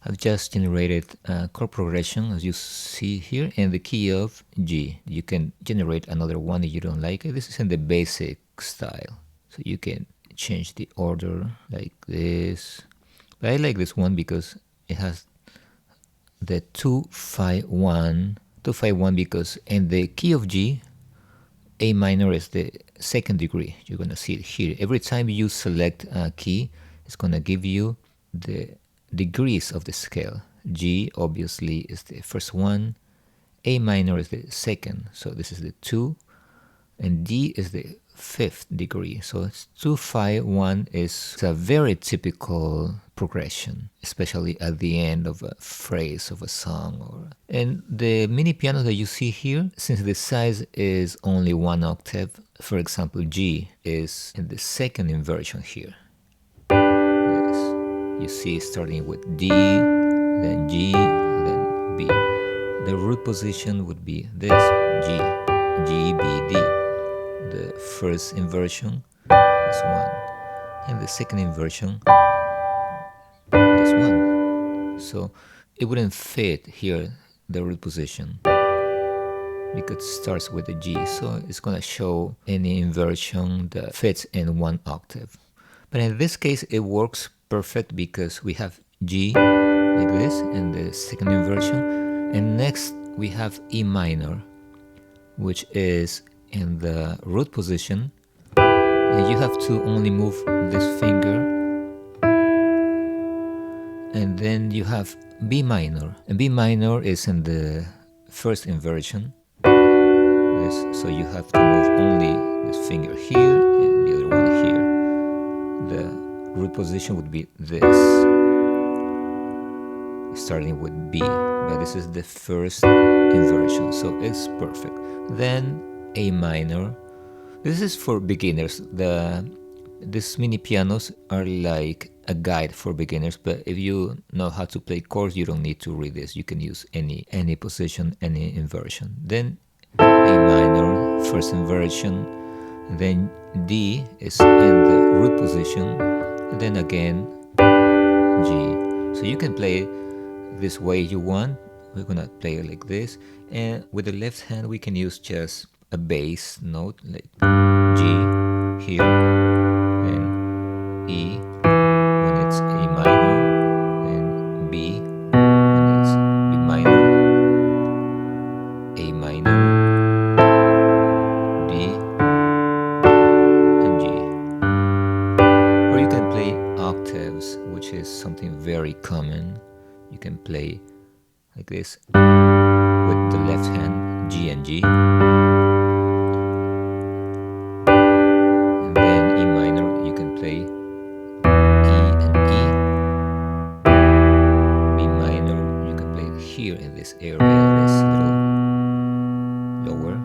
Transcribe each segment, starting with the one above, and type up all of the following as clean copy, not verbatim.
I've just generated a chord progression, as you see here, in the key of G. You can generate another one if you don't like it. This is in the basic style. So you can change the order like this. But I like this one because it has the 2-5-1. 2-5-1 because in the key of G, A minor is the second degree. You're going to see it here. Every time you select a key, it's going to give you the degrees of the scale. G obviously is the first one, A minor is the second, so this is the 2, and D is the fifth degree. So it's 2-5-1 is a very typical progression, especially at the end of a phrase of a song. And the mini piano that you see here, since the size is only 1 octave, for example, G is in the second inversion here. You see starting with D, then G, then B. The root position would be this, G, G, B, D. The first inversion, this one. And the second inversion, this one. So it wouldn't fit here, the root position, because it starts with a G. So it's going to show any inversion that fits in 1 octave. But in this case, it works perfect because we have G like this in the second inversion, and next we have E minor, which is in the root position, and you have to only move this finger, and then you have B minor, and B minor is in the first inversion. So you have to move only this finger here and the other one here. The root position would be this, starting with B, but this is the first inversion, so it's perfect. Then A minor. This is for beginners. These mini pianos are like a guide for beginners, but if you know how to play chords, you don't need to read this. You can use any position, any inversion. Then A minor, first inversion. Then D is in the root position, and then again G. So you can play this way you want. We're gonna play it like this, and with the left hand we can use just a bass note like G here, and E when it's A minor, and B when it's B minor, A minor, D, and G. Or you can play octaves, which is something very common. You can play like this with the left hand, G and G. And then E minor, you can play E and E. B minor, you can play here in this area, this little lower.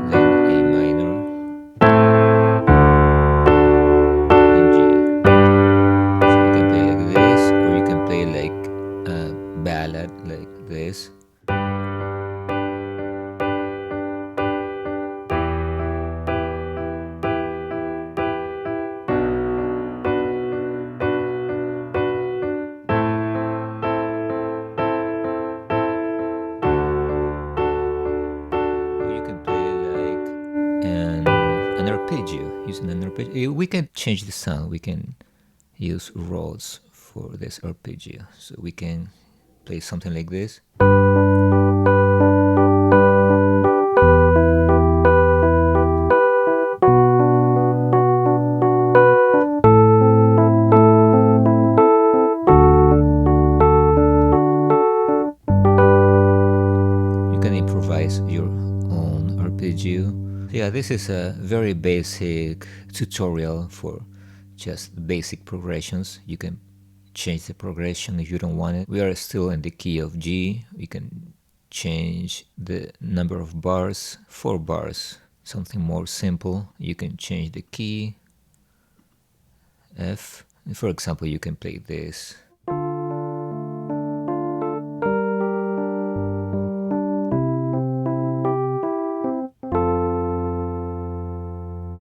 Then A minor and G. So you can play like this, or you can play like a ballad like this. An arpeggio, using an arpeggio. We can change the sound. We can use Rhodes for this arpeggio. So we can play something like this. You can improvise your own arpeggio. Yeah, this is a very basic tutorial for just basic progressions. You can change the progression if you don't want it. We are still in the key of G. We can change the number of bars, 4 bars, something more simple. You can change the key, F. For example, you can play this.